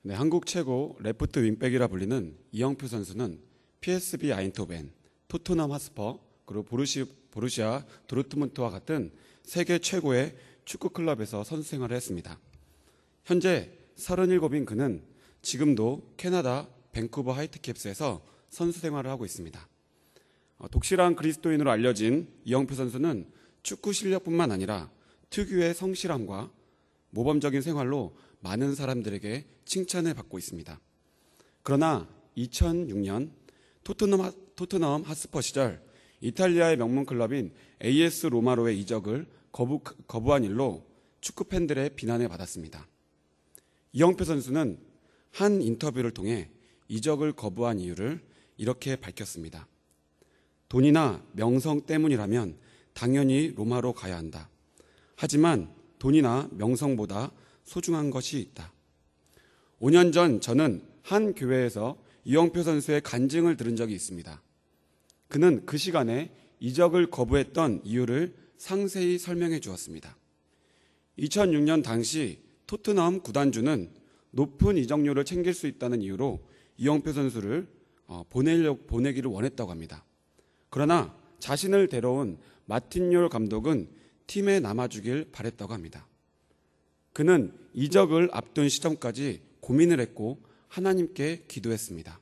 네, 한국 최고 레프트 윙백이라 불리는 이영표 선수는 PSV 아인토벤, 토트넘 핫스퍼, 그리고 보루시아 도르트문트와 같은 세계 최고의 축구 클럽에서 선수 생활을 했습니다. 현재 37인 그는 지금도 캐나다 밴쿠버 화이트캡스에서 선수 생활을 하고 있습니다. 독실한 그리스도인으로 알려진 이영표 선수는 축구 실력뿐만 아니라 특유의 성실함과 모범적인 생활로 많은 사람들에게 칭찬을 받고 있습니다. 그러나 2006년 토트넘 핫스퍼 시절 이탈리아의 명문 클럽인 AS 로마로의 이적을 거부한 일로 축구 팬들의 비난을 받았습니다. 이영표 선수는 한 인터뷰를 통해 이적을 거부한 이유를 이렇게 밝혔습니다. 돈이나 명성 때문이라면 당연히 로마로 가야 한다. 하지만 돈이나 명성보다 소중한 것이 있다. 5년 전 저는 한 교회에서 이영표 선수의 간증을 들은 적이 있습니다. 그는 그 시간에 이적을 거부했던 이유를 상세히 설명해 주었습니다. 2006년 당시 토트넘 구단주는 높은 이적료를 챙길 수 있다는 이유로 이영표 선수를 보내기를 원했다고 합니다. 그러나 자신을 데려온 마틴 욜 감독은 팀에 남아주길 바랬다고 합니다. 그는 이적을 앞둔 시점까지 고민을 했고 하나님께 기도했습니다.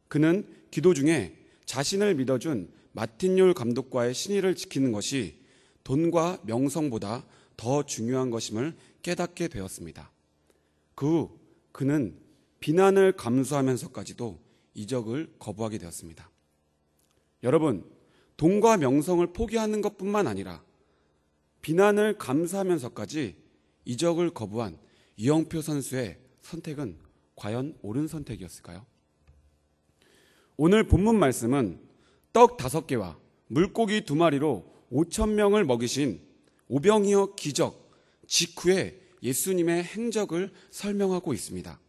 그는 기도 중에 자신을 믿어준 마틴 욜 감독과의 신의를 지키는 것이 돈과 명성보다 더 중요한 것임을 깨닫게 되었습니다. 그 후 그는 비난을 감수하면서까지도 이적을 거부하게 되었습니다. 여러분, 돈과 명성을 포기하는 것뿐만 아니라 비난을 감수하면서까지 이적을 거부한 이영표 선수의 선택은 과연 옳은 선택이었을까요? 오늘 본문 말씀은 떡 5개와 물고기 2마리로 5,000명을 먹이신 오병이어 기적 직후에 예수님의 행적을 설명하고 있습니다.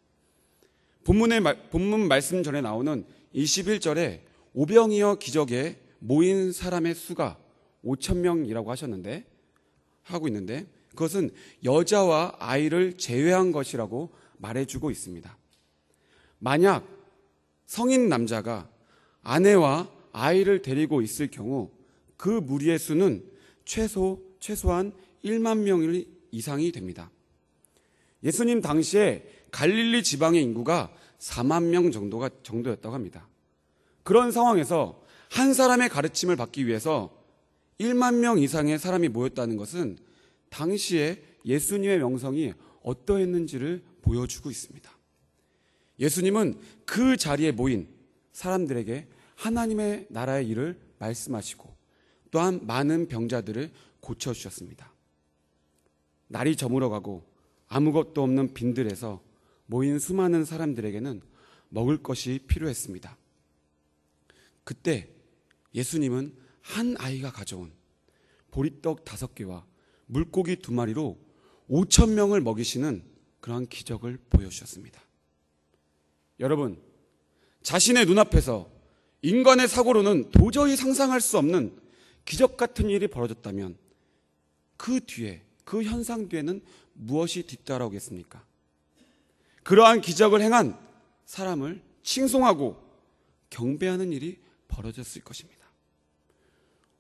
본문 말씀 전에 나오는 21절에 오병이어 기적에 모인 사람의 수가 5,000명이라고 하고 있는데 그것은 여자와 아이를 제외한 것이라고 말해주고 있습니다. 만약 성인 남자가 아내와 아이를 데리고 있을 경우 그 무리의 수는 최소한 1만 명 이상이 됩니다. 예수님 당시에 갈릴리 지방의 인구가 4만 명 정도였다고 합니다. 그런 상황에서 한 사람의 가르침을 받기 위해서 1만 명 이상의 사람이 모였다는 것은 당시에 예수님의 명성이 어떠했는지를 보여주고 있습니다. 예수님은 그 자리에 모인 사람들에게 하나님의 나라의 일을 말씀하시고 또한 많은 병자들을 고쳐주셨습니다. 날이 저물어가고 아무것도 없는 빈들에서 모인 수많은 사람들에게는 먹을 것이 필요했습니다. 그때 예수님은 한 아이가 가져온 보리떡 5개와 물고기 2마리로 5,000명을 먹이시는 그러한 기적을 보여주셨습니다. 여러분, 자신의 눈앞에서 인간의 사고로는 도저히 상상할 수 없는 기적 같은 일이 벌어졌다면 그 뒤에, 그 현상 뒤에는 무엇이 뒤따라오겠습니까? 그러한 기적을 행한 사람을 칭송하고 경배하는 일이 벌어졌을 것입니다.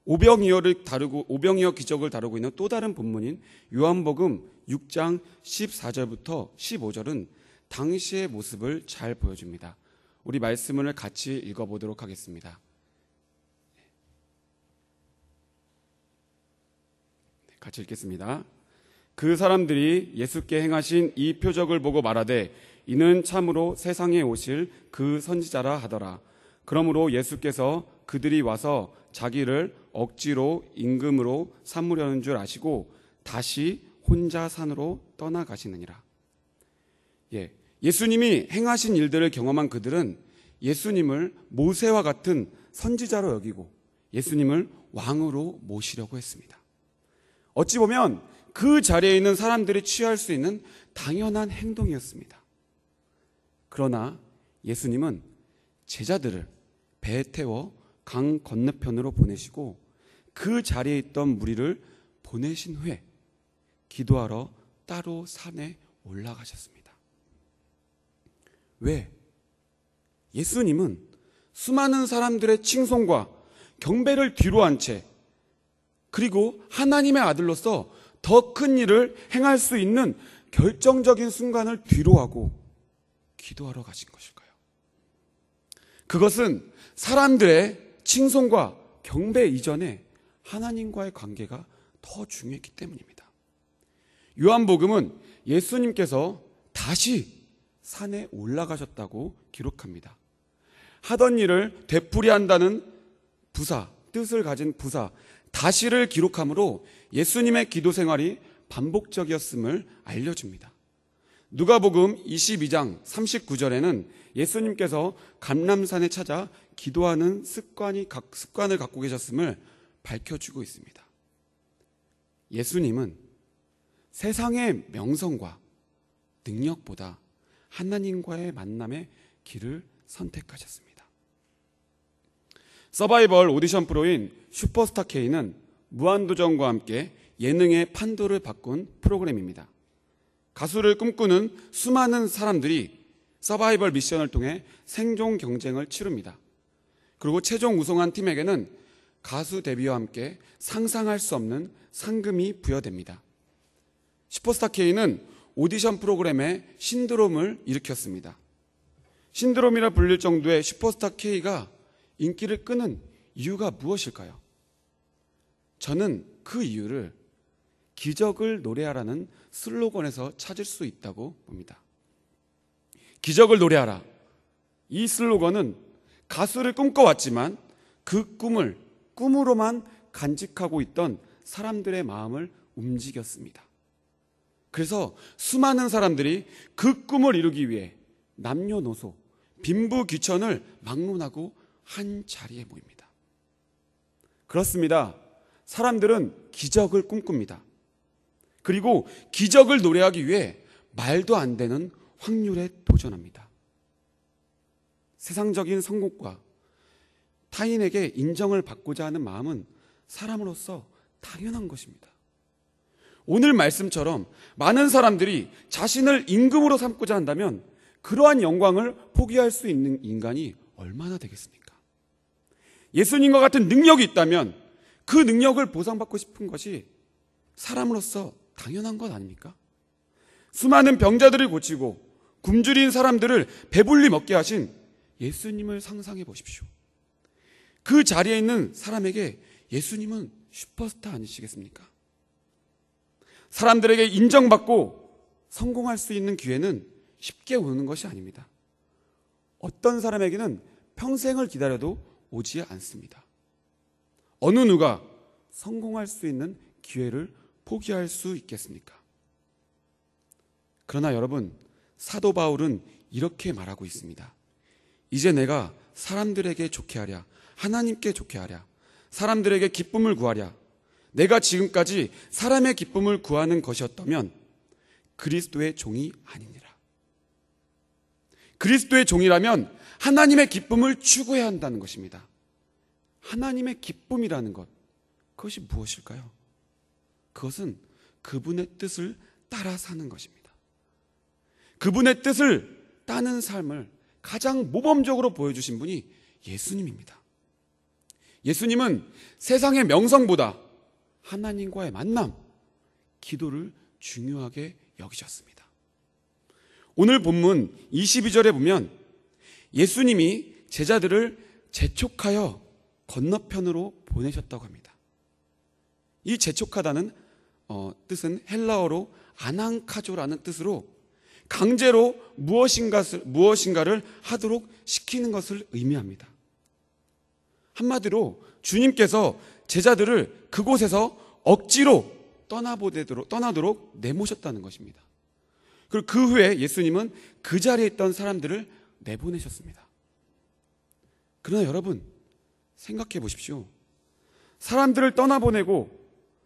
오병이어 기적을 다루고 있는 또 다른 본문인 요한복음 6장 14절부터 15절은 당시의 모습을 잘 보여줍니다. 우리 말씀을 같이 읽어보도록 하겠습니다. 같이 읽겠습니다. 그 사람들이 예수께 행하신 이 표적을 보고 말하되 이는 참으로 세상에 오실 그 선지자라 하더라. 그러므로 예수께서 그들이 와서 자기를 억지로 임금으로 삼으려는 줄 아시고 다시 혼자 산으로 떠나가시느니라. 예수님이 행하신 일들을 경험한 그들은 예수님을 모세와 같은 선지자로 여기고 예수님을 왕으로 모시려고 했습니다. 어찌 보면 그 자리에 있는 사람들이 취할 수 있는 당연한 행동이었습니다. 그러나 예수님은 제자들을 배에 태워 강 건너편으로 보내시고 그 자리에 있던 무리를 보내신 후에 기도하러 따로 산에 올라가셨습니다. 왜? 예수님은 수많은 사람들의 칭송과 경배를 뒤로한 채, 그리고 하나님의 아들로서 더 큰 일을 행할 수 있는 결정적인 순간을 뒤로하고 기도하러 가신 것일까요? 그것은 사람들의 칭송과 경배 이전에 하나님과의 관계가 더 중요했기 때문입니다. 요한복음은 예수님께서 다시 산에 올라가셨다고 기록합니다. 하던 일을 되풀이한다는 부사, 뜻을 가진 부사, 다시를 기록하므로 예수님의 기도 생활이 반복적이었음을 알려줍니다. 누가복음 22장 39절에는 예수님께서 감람산에 찾아 기도하는 습관을 갖고 계셨음을 밝혀주고 있습니다. 예수님은 세상의 명성과 능력보다 하나님과의 만남의 길을 선택하셨습니다. 서바이벌 오디션 프로인 슈퍼스타 K는 무한도전과 함께 예능의 판도를 바꾼 프로그램입니다. 가수를 꿈꾸는 수많은 사람들이 서바이벌 미션을 통해 생존 경쟁을 치릅니다. 그리고 최종 우승한 팀에게는 가수 데뷔와 함께 상상할 수 없는 상금이 부여됩니다. 슈퍼스타 K는 오디션 프로그램에 신드롬을 일으켰습니다. 신드롬이라 불릴 정도의 슈퍼스타 K가 인기를 끄는 이유가 무엇일까요? 저는 그 이유를 기적을 노래하라는 슬로건에서 찾을 수 있다고 봅니다. 기적을 노래하라. 이 슬로건은 가수를 꿈꿔왔지만 그 꿈을 꿈으로만 간직하고 있던 사람들의 마음을 움직였습니다. 그래서 수많은 사람들이 그 꿈을 이루기 위해 남녀노소, 빈부귀천을 막론하고 한 자리에 모입니다. 그렇습니다. 사람들은 기적을 꿈꿉니다. 그리고 기적을 노래하기 위해 말도 안 되는 확률에 도전합니다. 세상적인 성공과 타인에게 인정을 받고자 하는 마음은 사람으로서 당연한 것입니다. 오늘 말씀처럼 많은 사람들이 자신을 임금으로 삼고자 한다면 그러한 영광을 포기할 수 있는 인간이 얼마나 되겠습니까? 예수님과 같은 능력이 있다면 그 능력을 보상받고 싶은 것이 사람으로서 당연한 것 아닙니까? 수많은 병자들을 고치고 굶주린 사람들을 배불리 먹게 하신 예수님을 상상해 보십시오. 그 자리에 있는 사람에게 예수님은 슈퍼스타 아니시겠습니까? 사람들에게 인정받고 성공할 수 있는 기회는 쉽게 오는 것이 아닙니다. 어떤 사람에게는 평생을 기다려도 오지 않습니다. 어느 누가 성공할 수 있는 기회를 포기할 수 있겠습니까? 그러나 여러분, 사도 바울은 이렇게 말하고 있습니다. 이제 내가 사람들에게 좋게 하랴, 하나님께 좋게 하랴, 사람들에게 기쁨을 구하랴. 내가 지금까지 사람의 기쁨을 구하는 것이었다면 그리스도의 종이 아니니라. 그리스도의 종이라면 하나님의 기쁨을 추구해야 한다는 것입니다. 하나님의 기쁨이라는 것, 그것이 무엇일까요? 그것은 그분의 뜻을 따라 사는 것입니다. 그분의 뜻을 따는 삶을 가장 모범적으로 보여주신 분이 예수님입니다. 예수님은 세상의 명성보다 하나님과의 만남, 기도를 중요하게 여기셨습니다. 오늘 본문 22절에 보면 예수님이 제자들을 재촉하여 건너편으로 보내셨다고 합니다. 이 재촉하다는 뜻은 헬라어로 아난카조라는 뜻으로 강제로 무엇인가를 하도록 시키는 것을 의미합니다. 한마디로 주님께서 제자들을 그곳에서 억지로 떠나도록 내모셨다는 것입니다. 그리고 그 후에 예수님은 그 자리에 있던 사람들을 내보내셨습니다. 그러나 여러분, 생각해 보십시오. 사람들을 떠나보내고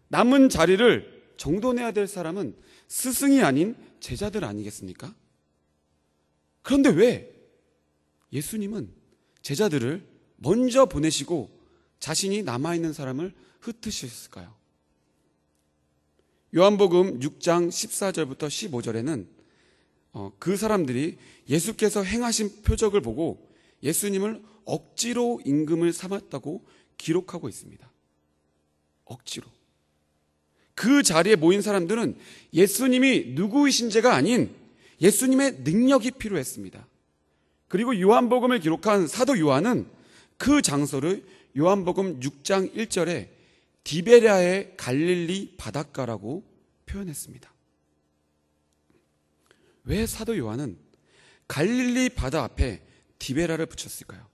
남은 자리를 정돈해야 될 사람은 스승이 아닌 제자들 아니겠습니까? 그런데 왜 예수님은 제자들을 먼저 보내시고 자신이 남아있는 사람을 흩으셨을까요? 요한복음 6장 14절부터 15절에는 그 사람들이 예수께서 행하신 표적을 보고 예수님을 억지로 임금을 삼았다고 기록하고 있습니다. 억지로. 그 자리에 모인 사람들은 예수님이 누구이신지가 아닌 예수님의 능력이 필요했습니다. 그리고 요한복음을 기록한 사도 요한은 그 장소를 요한복음 6장 1절에 디베랴의 갈릴리 바닷가라고 표현했습니다. 왜 사도 요한은 갈릴리 바다 앞에 디베라를 붙였을까요?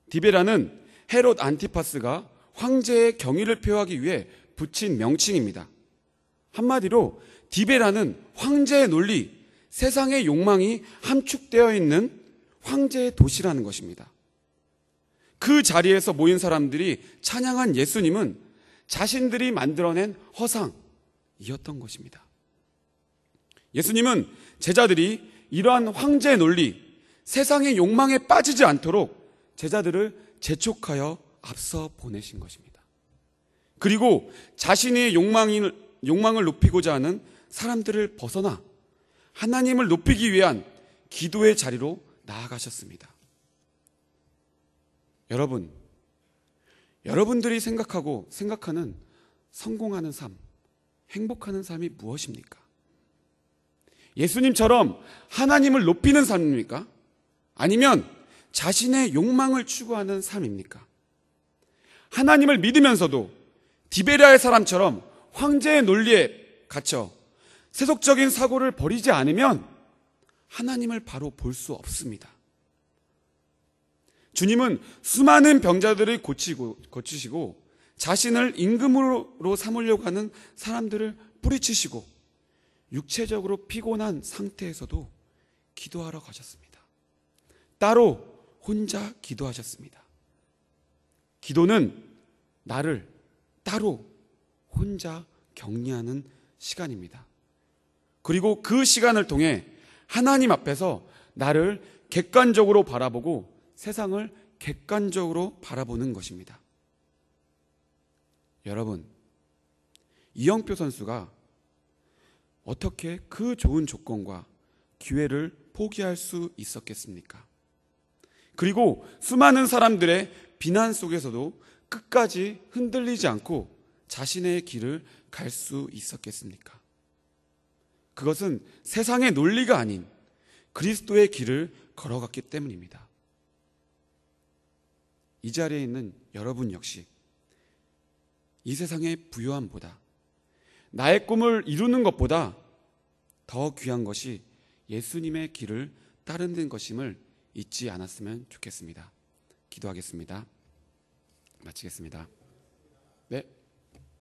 디베라는 헤롯 안티파스가 황제의 경의를 표하기 위해 붙인 명칭입니다. 한마디로 디베라는 황제의 논리, 세상의 욕망이 함축되어 있는 황제의 도시라는 것입니다. 그 자리에서 모인 사람들이 찬양한 예수님은 자신들이 만들어낸 허상이었던 것입니다. 예수님은 제자들이 이러한 황제의 논리, 세상의 욕망에 빠지지 않도록 제자들을 재촉하여 앞서 보내신 것입니다. 그리고 자신의 욕망을 높이고자 하는 사람들을 벗어나 하나님을 높이기 위한 기도의 자리로 나아가셨습니다. 여러분들이 생각하는 성공하는 삶, 행복하는 삶이 무엇입니까? 예수님처럼 하나님을 높이는 삶입니까? 아니면 자신의 욕망을 추구하는 삶입니까? 하나님을 믿으면서도 디베랴의 사람처럼 황제의 논리에 갇혀 세속적인 사고를 버리지 않으면 하나님을 바로 볼 수 없습니다. 주님은 수많은 병자들을 고치시고 자신을 임금으로 삼으려고 하는 사람들을 뿌리치시고 육체적으로 피곤한 상태에서도 기도하러 가셨습니다. 따로 혼자 기도하셨습니다. 기도는 나를 따로 혼자 격리하는 시간입니다. 그리고 그 시간을 통해 하나님 앞에서 나를 객관적으로 바라보고 세상을 객관적으로 바라보는 것입니다. 여러분, 이영표 선수가 어떻게 그 좋은 조건과 기회를 포기할 수 있었겠습니까? 그리고 수많은 사람들의 비난 속에서도 끝까지 흔들리지 않고 자신의 길을 갈 수 있었겠습니까? 그것은 세상의 논리가 아닌 그리스도의 길을 걸어갔기 때문입니다. 이 자리에 있는 여러분 역시 이 세상의 부요함보다 나의 꿈을 이루는 것보다 더 귀한 것이 예수님의 길을 따르는 것임을 잊지 않았으면 좋겠습니다. 기도하겠습니다. 마치겠습니다. 네.